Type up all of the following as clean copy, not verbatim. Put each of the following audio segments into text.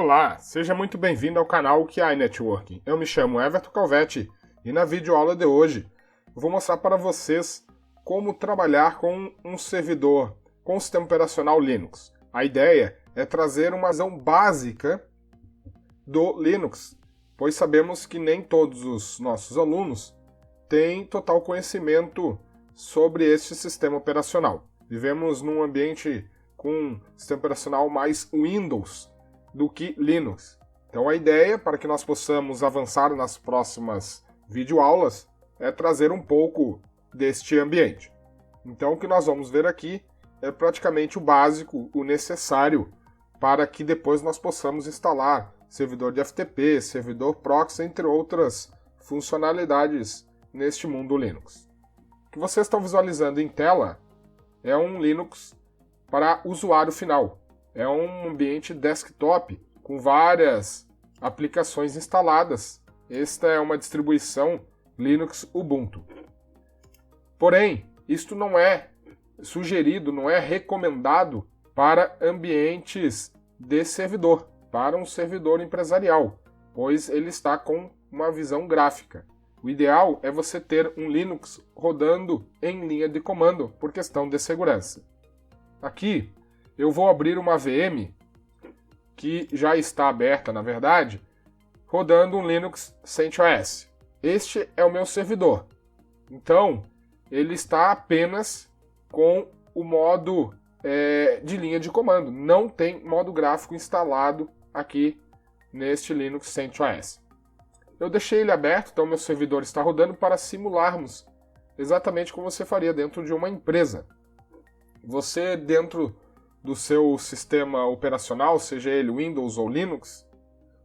Olá, seja muito bem-vindo ao canal QI Networking. Eu me chamo Everton Calvetti e na videoaula de hoje eu vou mostrar para vocês como trabalhar com um servidor com o sistema operacional Linux. A ideia é trazer uma visão básica do Linux, pois sabemos que nem todos os nossos alunos têm total conhecimento sobre este sistema operacional. Vivemos num ambiente com um sistema operacional mais Windows do que Linux. Então a ideia, para que nós possamos avançar nas próximas videoaulas, é trazer um pouco deste ambiente. Então o que nós vamos ver aqui é praticamente o básico, o necessário, para que depois nós possamos instalar servidor de FTP, servidor proxy, entre outras funcionalidades neste mundo Linux. O que vocês estão visualizando em tela é um Linux para usuário final. É um ambiente desktop com várias aplicações instaladas. Esta é uma distribuição Linux Ubuntu. Porém, isto não é sugerido, não é recomendado para ambientes de servidor, para um servidor empresarial, pois ele está com uma visão gráfica. O ideal é você ter um Linux rodando em linha de comando por questão de segurança. Aqui eu vou abrir uma VM que já está aberta, na verdade, rodando um Linux CentOS. Este é o meu servidor. Então, ele está apenas com o modo de linha de comando. Não tem modo gráfico instalado aqui neste Linux CentOS. Eu deixei ele aberto, então meu servidor está rodando para simularmos exatamente como você faria dentro de uma empresa. Você, dentro do seu sistema operacional, seja ele Windows ou Linux,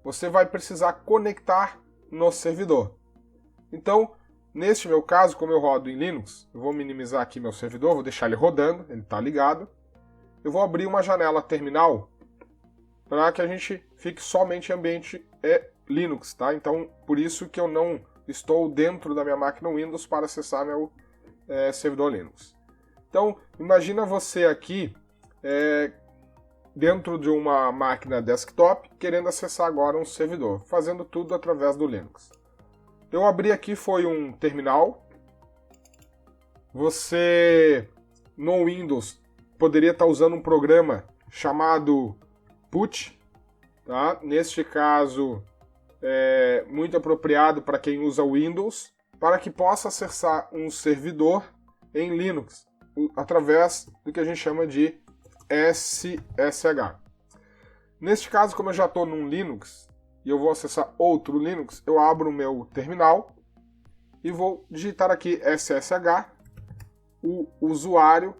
você vai precisar conectar no servidor. Então, neste meu caso, como eu rodo em Linux, eu vou minimizar aqui meu servidor, vou deixar ele rodando, ele está ligado. Eu vou abrir uma janela terminal para que a gente fique somente em ambiente Linux, tá? Então, por isso que eu não estou dentro da minha máquina Windows para acessar meu servidor Linux. Então, imagina você aqui dentro de uma máquina desktop, querendo acessar agora um servidor, fazendo tudo através do Linux. Eu abri aqui, foi um terminal. Você, no Windows, poderia estar usando um programa chamado PUT, tá? Neste caso, é muito apropriado para quem usa Windows, para que possa acessar um servidor em Linux, através do que a gente chama de SSH. Neste caso, como eu já estou num Linux e eu vou acessar outro Linux, eu abro o meu terminal e vou digitar aqui SSH, o usuário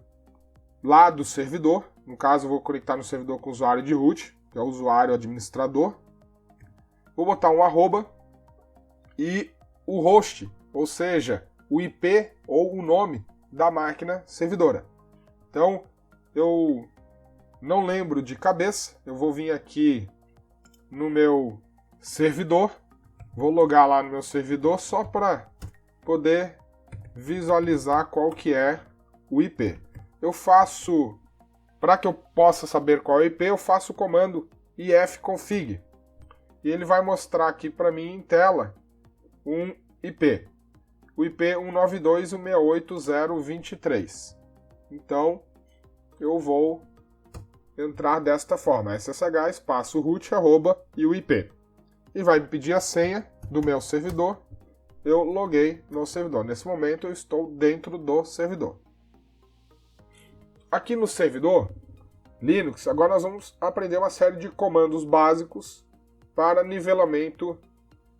lá do servidor. No caso, eu vou conectar no servidor com o usuário de root, que é o usuário administrador. Vou botar um arroba e o host, ou seja, o IP ou o nome da máquina servidora. Então, eu não lembro de cabeça, eu vou vir aqui no meu servidor, vou logar lá no meu servidor só para poder visualizar qual que é o IP. Eu faço, para que eu possa saber qual é o IP, eu faço o comando ifconfig e ele vai mostrar aqui para mim em tela um IP. O IP 192.168.0.23. Então, eu vou entrar desta forma, ssh espaço root arroba e o IP. E vai me pedir a senha do meu servidor. Eu loguei no servidor. Nesse momento eu estou dentro do servidor. Aqui no servidor Linux, agora nós vamos aprender uma série de comandos básicos para nivelamento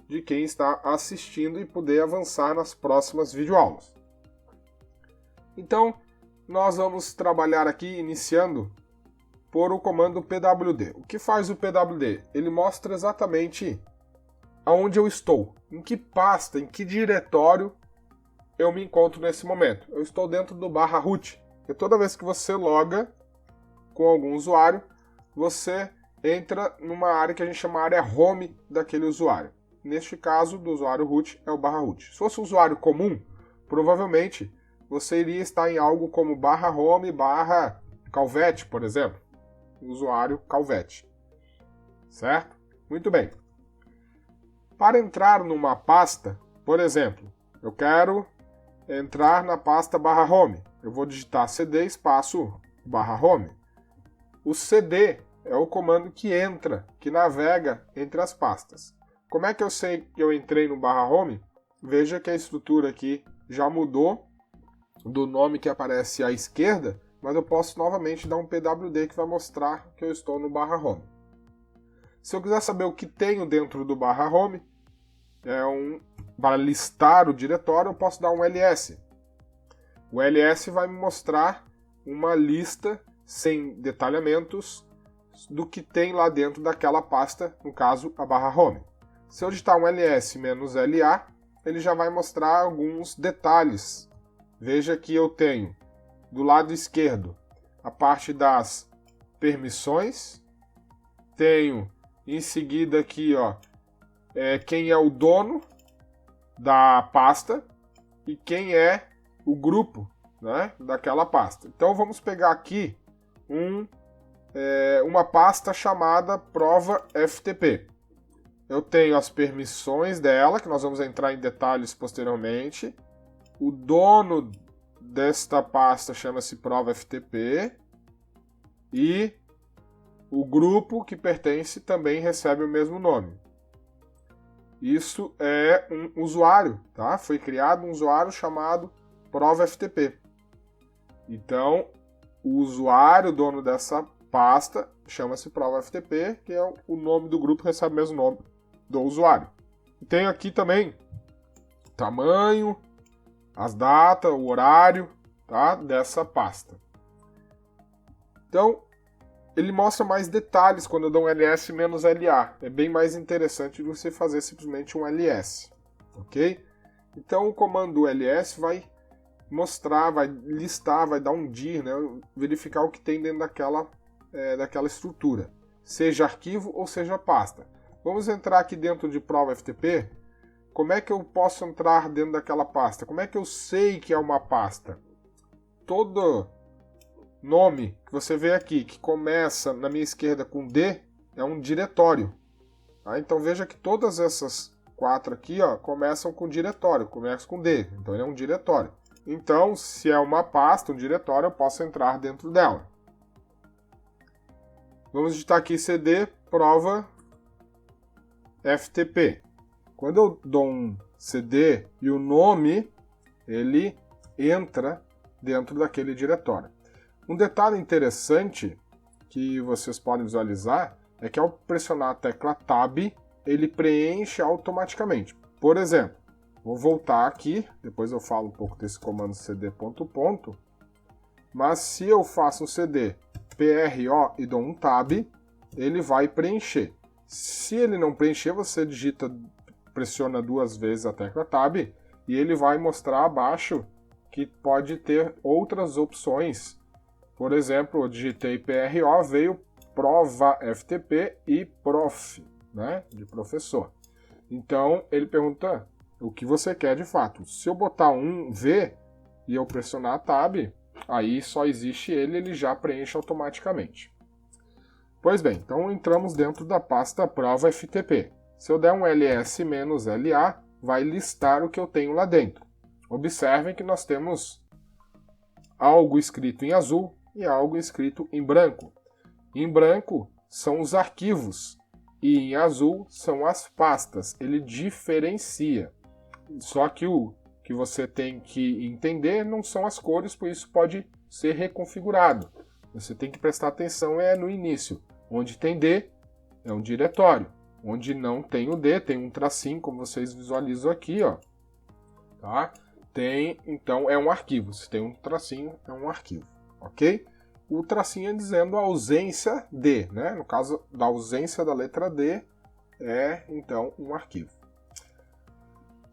de quem está assistindo e poder avançar nas próximas videoaulas. Então, nós vamos trabalhar aqui iniciando por o comando pwd. O que faz o pwd? Ele mostra exatamente aonde eu estou, em que pasta, em que diretório eu me encontro nesse momento. Eu estou dentro do /root, porque toda vez que você loga com algum usuário, você entra numa área que a gente chama área home daquele usuário. Neste caso, do usuário root é o /root. Se fosse um usuário comum, provavelmente você iria estar em algo como /home /calvete, por exemplo. Usuário calvete. certo? Muito bem. Para entrar numa pasta, por exemplo, eu quero entrar na pasta /home. Eu vou digitar cd espaço /home. O cd é o comando que entra, que navega entre as pastas. Como é que eu sei que eu entrei no /home? Veja que a estrutura aqui já mudou do nome que aparece à esquerda, mas eu posso novamente dar um pwd que vai mostrar que eu estou no /home. Se eu quiser saber o que tenho dentro do /home, para listar o diretório, eu posso dar um ls. O ls vai me mostrar uma lista sem detalhamentos do que tem lá dentro daquela pasta, no caso a /home. Se eu digitar um ls-la, ele já vai mostrar alguns detalhes. Veja que eu tenho do lado esquerdo a parte das permissões, tenho em seguida aqui quem é o dono da pasta e quem é o grupo, né, daquela pasta. Então vamos pegar aqui uma pasta chamada prova FTP. Eu tenho as permissões dela, que nós vamos entrar em detalhes posteriormente. O dono desta pasta chama-se prova FTP e o grupo que pertence também recebe o mesmo nome. Isso é um usuário, tá? Foi criado um usuário chamado prova FTP. Então, o usuário, dono dessa pasta, chama-se prova FTP, que é o nome do grupo que recebe o mesmo nome do usuário. Tenho aqui também o tamanho, as datas, o horário, tá, dessa pasta. Então, ele mostra mais detalhes quando eu dou um ls-la. É bem mais interessante do que você fazer simplesmente um ls, ok? Então, o comando ls vai mostrar, vai listar, vai dar um dir, né, verificar o que tem dentro daquela estrutura, seja arquivo ou seja pasta. Vamos entrar aqui dentro de prova FTP. Como é que eu posso entrar dentro daquela pasta? Como é que eu sei que é uma pasta? Todo nome que você vê aqui, que começa na minha esquerda com D, é um diretório. Tá? Então veja que todas essas 4 aqui começam com diretório, começam com D, então ele é um diretório. Então, se é uma pasta, um diretório, eu posso entrar dentro dela. Vamos digitar aqui cd prova FTP. Quando eu dou um cd e o nome, ele entra dentro daquele diretório. Um detalhe interessante que vocês podem visualizar é que ao pressionar a tecla Tab, ele preenche automaticamente. Por exemplo, vou voltar aqui, depois eu falo um pouco desse comando cd ponto, mas se eu faço um cd PRO e dou um Tab, ele vai preencher. Se ele não preencher, você pressiona 2 vezes a tecla Tab e ele vai mostrar abaixo que pode ter outras opções. Por exemplo, eu digitei PRO, veio prova FTP e prof, né, de professor. Então, ele pergunta o que você quer de fato. Se eu botar um V e eu pressionar a Tab, aí só existe ele já preenche automaticamente. Pois bem, então entramos dentro da pasta prova FTP. Se eu der um ls-la, vai listar o que eu tenho lá dentro. Observem que nós temos algo escrito em azul e algo escrito em branco. Em branco são os arquivos e em azul são as pastas. Ele diferencia. Só que o que você tem que entender não são as cores, por isso pode ser reconfigurado. Você tem que prestar atenção no início. Onde tem D é um diretório. Onde não tem o D, tem um tracinho, como vocês visualizam aqui, tá? Então é um arquivo. Se tem um tracinho, é um arquivo, ok? O tracinho é dizendo a ausência de, né? No caso da ausência da letra D, é então um arquivo.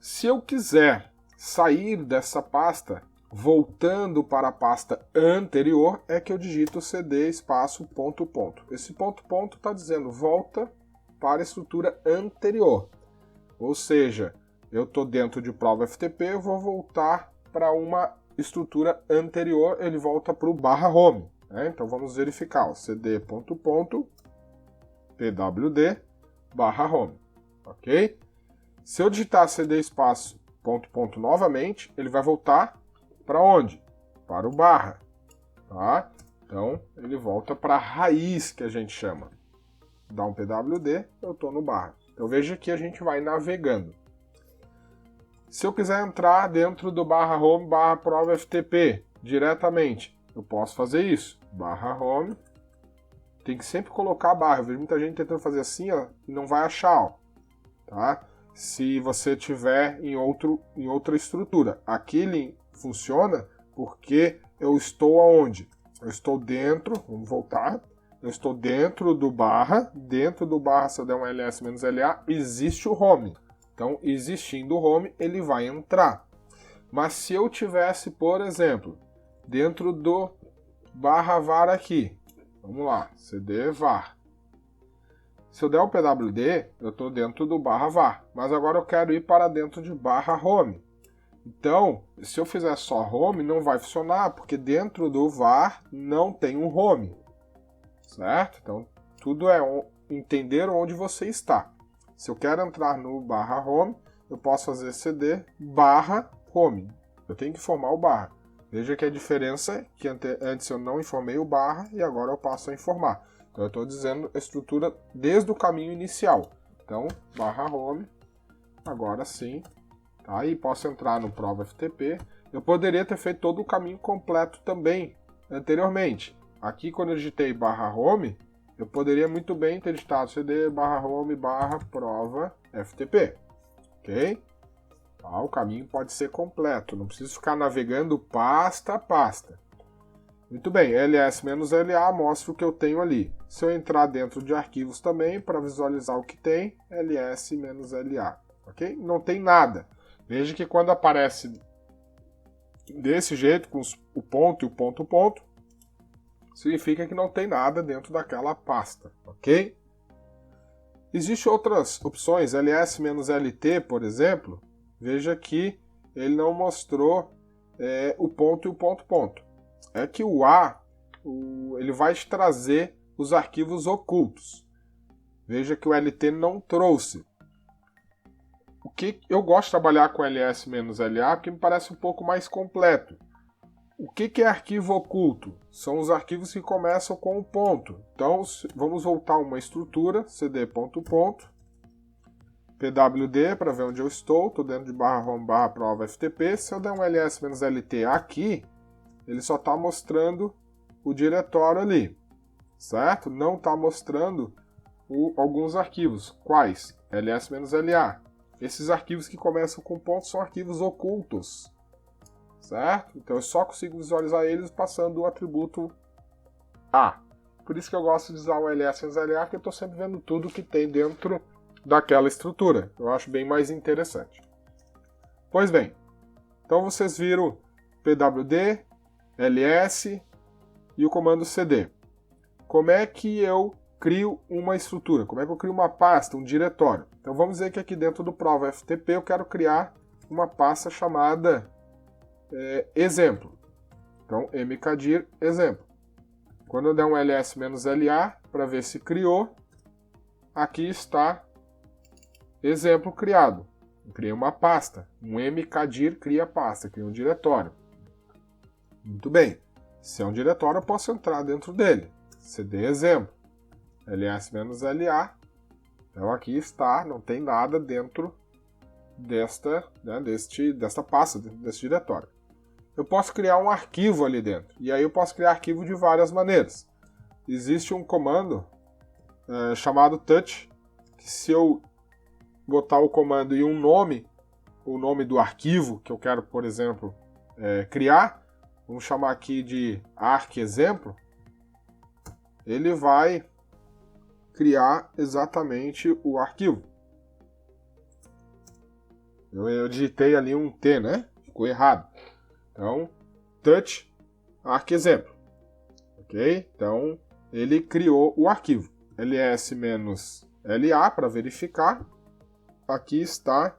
Se eu quiser sair dessa pasta, voltando para a pasta anterior, é que eu digito cd espaço ponto. Esse ponto está dizendo volta para a estrutura anterior. Ou seja, eu estou dentro de prova FTP, eu vou voltar para uma estrutura anterior, ele volta para o /home. Né? Então vamos verificar, cd ponto, pwd/home, ok? Se eu digitar cd espaço ponto novamente, ele vai voltar para onde? Para o barra, tá? Então, ele volta para a raiz que a gente chama. Dá um pwd, eu estou no barra. Então, veja que a gente vai navegando. Se eu quiser entrar dentro do /home /prova ftp diretamente, eu posso fazer isso. /home, tem que sempre colocar a barra. Eu vejo muita gente tentando fazer assim, ó, e não vai achar, ó, tá? Se você tiver em outra estrutura. Aqui ele funciona porque eu estou aonde? Eu estou dentro, vamos voltar, eu estou dentro do barra, se eu der um ls-la, existe o home. Então, existindo o home, ele vai entrar. Mas se eu tivesse, por exemplo, dentro do /var aqui, vamos lá, cd var. Se eu der o pwd, eu estou dentro do /var, mas agora eu quero ir para dentro de /home. Então, se eu fizer só home, não vai funcionar, porque dentro do var não tem um home, certo? Então, tudo é entender onde você está. Se eu quero entrar no /home, eu posso fazer cd /home. Eu tenho que informar o barra. Veja que a diferença é que antes eu não informei o barra e agora eu passo a informar. Então, eu estou dizendo a estrutura desde o caminho inicial. Então, /home, agora sim. Tá? E posso entrar no prova ftp. Eu poderia ter feito todo o caminho completo também, anteriormente. Aqui, quando eu digitei /home, eu poderia muito bem ter digitado cd /home /prova ftp. Ok? Tá? O caminho pode ser completo. Não preciso ficar navegando pasta a pasta. Muito bem, ls-la mostra o que eu tenho ali. Se eu entrar dentro de arquivos também, para visualizar o que tem, ls-la. Ok? Não tem nada. Veja que quando aparece desse jeito, com o ponto e o ponto, significa que não tem nada dentro daquela pasta, ok? Existem outras opções, ls-lt, por exemplo, veja que ele não mostrou o ponto e o ponto. É que o A, ele vai te trazer os arquivos ocultos. Veja que o LT não trouxe. O que eu gosto de trabalhar com ls-la porque me parece um pouco mais completo. O que é arquivo oculto? São os arquivos que começam com um ponto. Então, vamos voltar a uma estrutura, cd ponto, pwd para ver onde eu estou dentro de /home /prova ftp. Se eu der um ls-lt aqui, ele só está mostrando o diretório ali, certo? Não está mostrando alguns arquivos. Quais? ls-la. Esses arquivos que começam com ponto são arquivos ocultos, certo? Então eu só consigo visualizar eles passando o atributo A. Por isso que eu gosto de usar o ls-la, porque eu estou sempre vendo tudo que tem dentro daquela estrutura. Eu acho bem mais interessante. Pois bem, então vocês viram pwd, ls e o comando cd. Como é que eu crio uma estrutura? Como é que eu crio uma pasta, um diretório? Então vamos dizer que aqui dentro do prova ftp eu quero criar uma pasta chamada exemplo. Então mkdir exemplo. Quando eu der um ls-la para ver se criou, aqui está exemplo criado. Eu criei uma pasta. Um mkdir cria pasta, cria um diretório. Muito bem. Se é um diretório, eu posso entrar dentro dele. cd exemplo. ls-la. Então aqui está, não tem nada dentro desta pasta, desse diretório. Eu posso criar um arquivo ali dentro. E aí eu posso criar arquivo de várias maneiras. Existe um comando chamado touch, que se eu botar o comando e um nome, o nome do arquivo que eu quero, por exemplo, criar, vamos chamar aqui de arc-exemplo, ele vai criar exatamente o arquivo. Eu digitei ali um T, né? Ficou errado. Então, touch arc-exemplo. Ok? Então, ele criou o arquivo. ls-la para verificar. Aqui está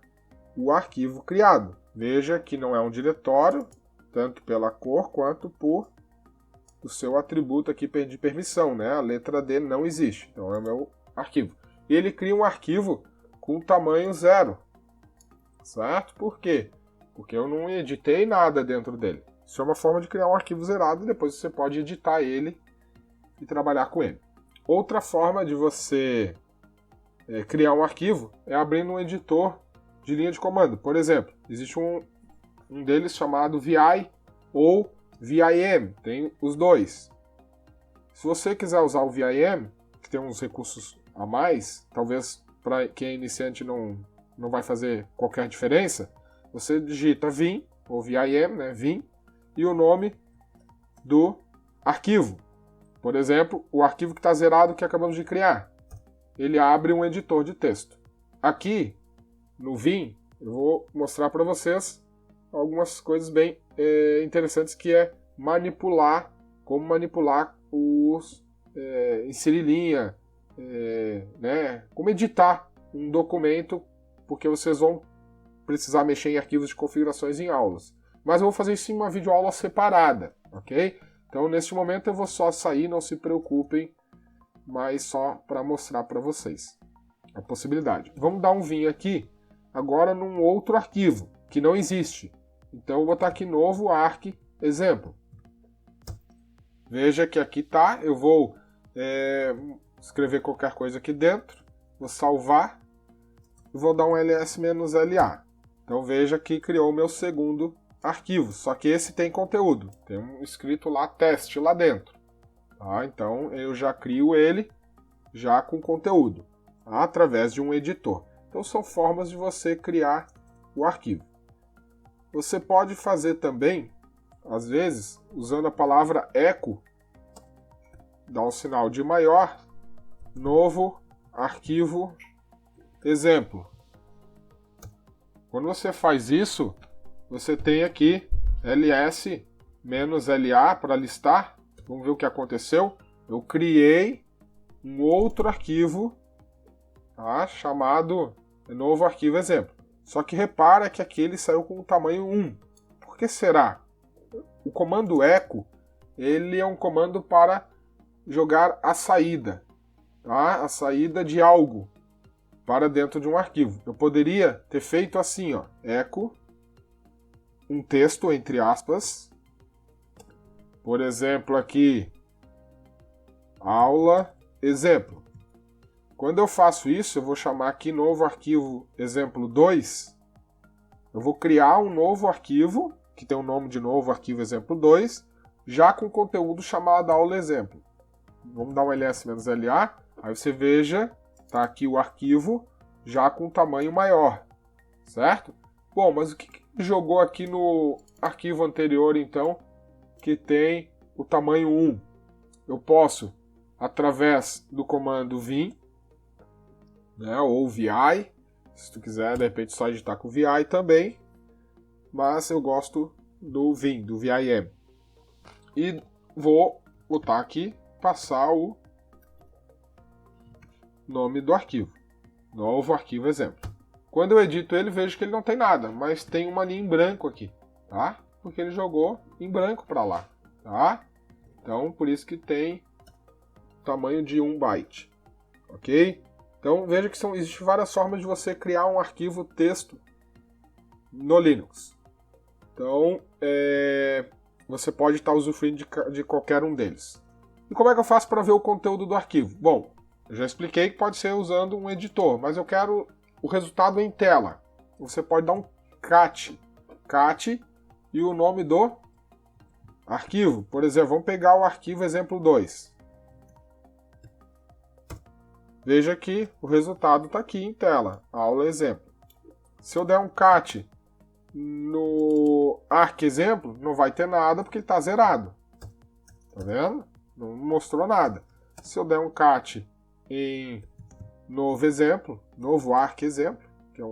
o arquivo criado. Veja que não é um diretório, tanto pela cor quanto por o seu atributo aqui de permissão, né? A letra D não existe. Então é o meu arquivo. E ele cria um arquivo com tamanho 0, certo? Por quê? Porque eu não editei nada dentro dele. Isso é uma forma de criar um arquivo zerado e depois você pode editar ele e trabalhar com ele. Outra forma de você criar um arquivo é abrindo um editor de linha de comando. Por exemplo, existe um deles chamado VI ou VIM, tem os dois. Se você quiser usar o VIM, que tem uns recursos a mais, talvez para quem é iniciante não vai fazer qualquer diferença, você digita vim, ou VIM, né, vim, e o nome do arquivo. Por exemplo, o arquivo que está zerado que acabamos de criar. Ele abre um editor de texto. Aqui, no vim, eu vou mostrar para vocês algumas coisas bem interessantes, que é como manipular inserir linha, né, como editar um documento, porque vocês vão precisar mexer em arquivos de configurações em aulas. Mas eu vou fazer isso em uma videoaula separada, ok? Então, neste momento, eu vou só sair, não se preocupem, mas só para mostrar para vocês a possibilidade. Vamos dar um vim aqui, agora num outro arquivo, que não existe. Então, eu vou botar aqui novo arc exemplo. Veja que aqui tá, eu vou escrever qualquer coisa aqui dentro, vou salvar e vou dar um ls-la. Então veja que criou o meu segundo arquivo, só que esse tem conteúdo, tem um escrito lá teste lá dentro. Tá? Então eu já crio ele já com conteúdo, tá? Através de um editor. Então são formas de você criar o arquivo. Você pode fazer também, às vezes, usando a palavra echo, dá um sinal de maior, novo arquivo exemplo. Quando você faz isso, você tem aqui ls-la para listar. Vamos ver o que aconteceu. Eu criei um outro arquivo, tá, chamado novo arquivo exemplo. Só que repara que aqui ele saiu com o tamanho 1. Por que será? O comando echo, ele é um comando para jogar a saída, tá? A saída de algo para dentro de um arquivo. Eu poderia ter feito assim, ó, echo, um texto entre aspas, por exemplo aqui, aula exemplo. Quando eu faço isso, eu vou chamar aqui novo arquivo exemplo 2, eu vou criar um novo arquivo, que tem o nome de novo arquivo exemplo 2, já com conteúdo chamado aula exemplo. Vamos dar um ls-la, aí você veja, tá aqui o arquivo já com tamanho maior, certo? Bom, mas o que jogou aqui no arquivo anterior, então, que tem o tamanho 1? Eu posso, através do comando vim, né, ou vi, se tu quiser, de repente, só editar com vi também, mas eu gosto do vim, do vim. E vou botar aqui, passar o nome do arquivo. Novo arquivo exemplo. Quando eu edito ele, vejo que ele não tem nada, mas tem uma linha em branco aqui, tá? Porque ele jogou em branco para lá, tá? Então, por isso que tem tamanho de 1 byte, ok? Então, veja que existem várias formas de você criar um arquivo texto no Linux. Então, você pode estar usufruindo de qualquer um deles. E como é que eu faço para ver o conteúdo do arquivo? Bom, eu já expliquei que pode ser usando um editor, mas eu quero o resultado em tela. Você pode dar um cat e o nome do arquivo. Por exemplo, vamos pegar o arquivo exemplo 2. Veja que o resultado está aqui em tela, aula exemplo. Se eu der um cat no arc exemplo, não vai ter nada porque ele está zerado. Tá vendo? Não mostrou nada. Se eu der um cat em novo exemplo, novo arc exemplo, que é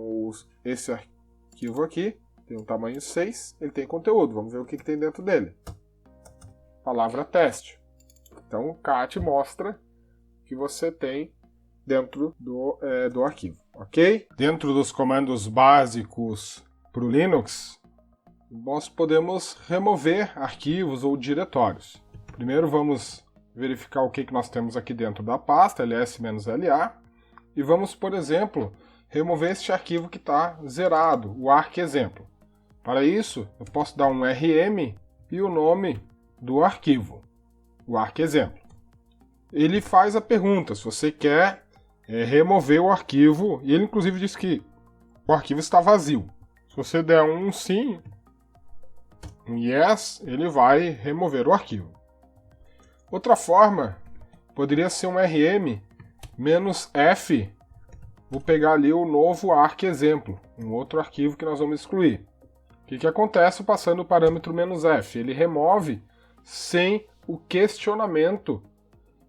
esse arquivo aqui, tem um tamanho 6, ele tem conteúdo. Vamos ver o que tem dentro dele. Palavra teste. Então o cat mostra que você tem dentro do arquivo, ok? Dentro dos comandos básicos para o Linux, nós podemos remover arquivos ou diretórios. Primeiro vamos verificar o que nós temos aqui dentro da pasta, ls-la, e vamos, por exemplo, remover este arquivo que está zerado, o arquexemplo. Para isso, eu posso dar um rm e o nome do arquivo, o arquexemplo. Ele faz a pergunta se você quer remover o arquivo, e ele inclusive diz que o arquivo está vazio. Se você der um sim, um yes, ele vai remover o arquivo. Outra forma poderia ser um rm -f. Vou pegar ali o novo arquexemplo, um outro arquivo que nós vamos excluir. O que acontece passando o parâmetro -f? Ele remove sem o questionamento,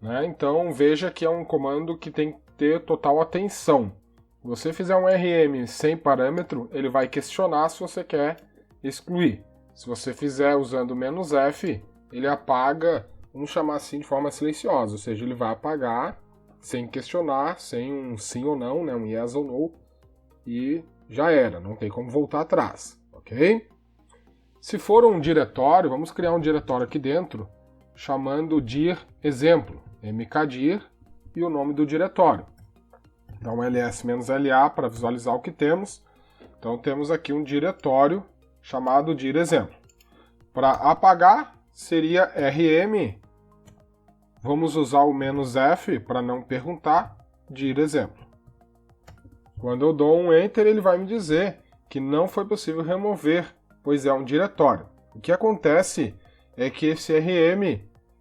né? Então veja que é um comando que tem que ter total atenção. Se você fizer um rm sem parâmetro, ele vai questionar se você quer excluir. Se você fizer usando -f, ele apaga, vamos chamar assim, de forma silenciosa, ou seja, ele vai apagar sem questionar, sem um sim ou não, né, um yes ou no, e já era, não tem como voltar atrás, ok? Se for um diretório, vamos criar um diretório aqui dentro, chamando dir exemplo, mkdir, e o nome do diretório. Dá um ls-la para visualizar o que temos. Então temos aqui um diretório chamado dir exemplo. Para apagar, seria rm. Vamos usar o "-f" para não perguntar, dir exemplo. Quando eu dou um Enter, ele vai me dizer que não foi possível remover, pois é um diretório. O que acontece é que esse rm,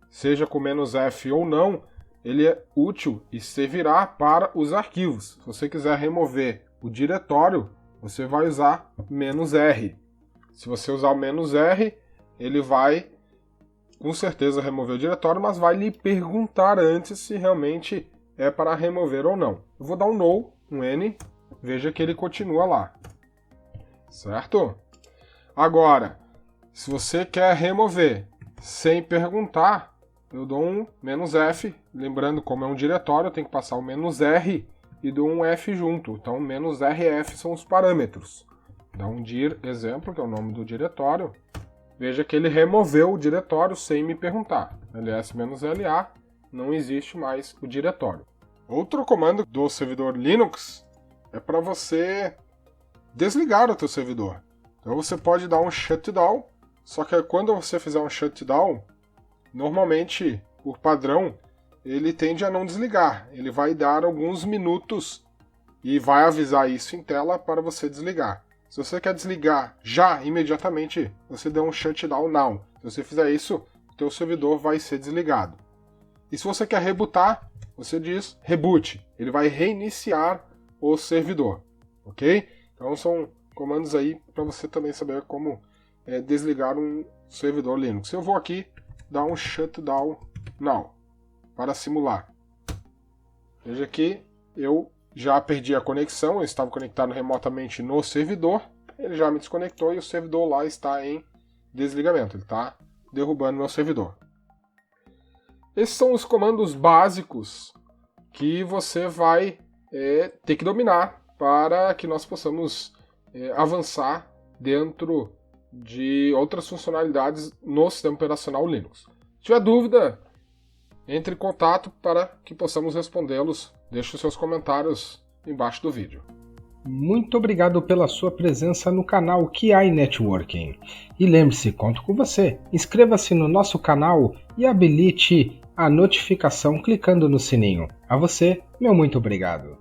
seja com "-f" ou não, ele é útil e servirá para os arquivos. Se você quiser remover o diretório, você vai usar "-r". Se você usar o "-r", ele vai com certeza remover o diretório, mas vai lhe perguntar antes se realmente é para remover ou não. Eu vou dar um no, um n, veja que ele continua lá. Certo? Agora, se você quer remover sem perguntar, eu dou um "-f", lembrando como é um diretório, eu tenho que passar o "-r" e dou um f junto, então "-rf" são os parâmetros. Dá um dir exemplo, que é o nome do diretório. Veja que ele removeu o diretório sem me perguntar. ls-la, não existe mais o diretório. Outro comando do servidor Linux é para você desligar o teu servidor. Então você pode dar um shutdown, só que quando você fizer um shutdown, normalmente, por padrão, ele tende a não desligar. Ele vai dar alguns minutos e vai avisar isso em tela para você desligar. Se você quer desligar já, imediatamente, você dá um shutdown now. Se você fizer isso, o teu servidor vai ser desligado. E se você quer rebootar, você diz reboot. Ele vai reiniciar o servidor. Ok? Então são comandos aí para você também saber como desligar um servidor Linux. Eu vou aqui dar um shutdown now para simular. Veja que eu já perdi a conexão, eu estava conectado remotamente no servidor, ele já me desconectou e o servidor lá está em desligamento, ele está derrubando meu servidor. Esses são os comandos básicos que você vai ter que dominar para que nós possamos avançar dentro de outras funcionalidades no sistema operacional Linux. Se tiver dúvida, entre em contato para que possamos respondê-los. Deixe os seus comentários embaixo do vídeo. Muito obrigado pela sua presença no canal QI Networking. E lembre-se, conto com você. Inscreva-se no nosso canal e habilite a notificação clicando no sininho. A você, meu muito obrigado.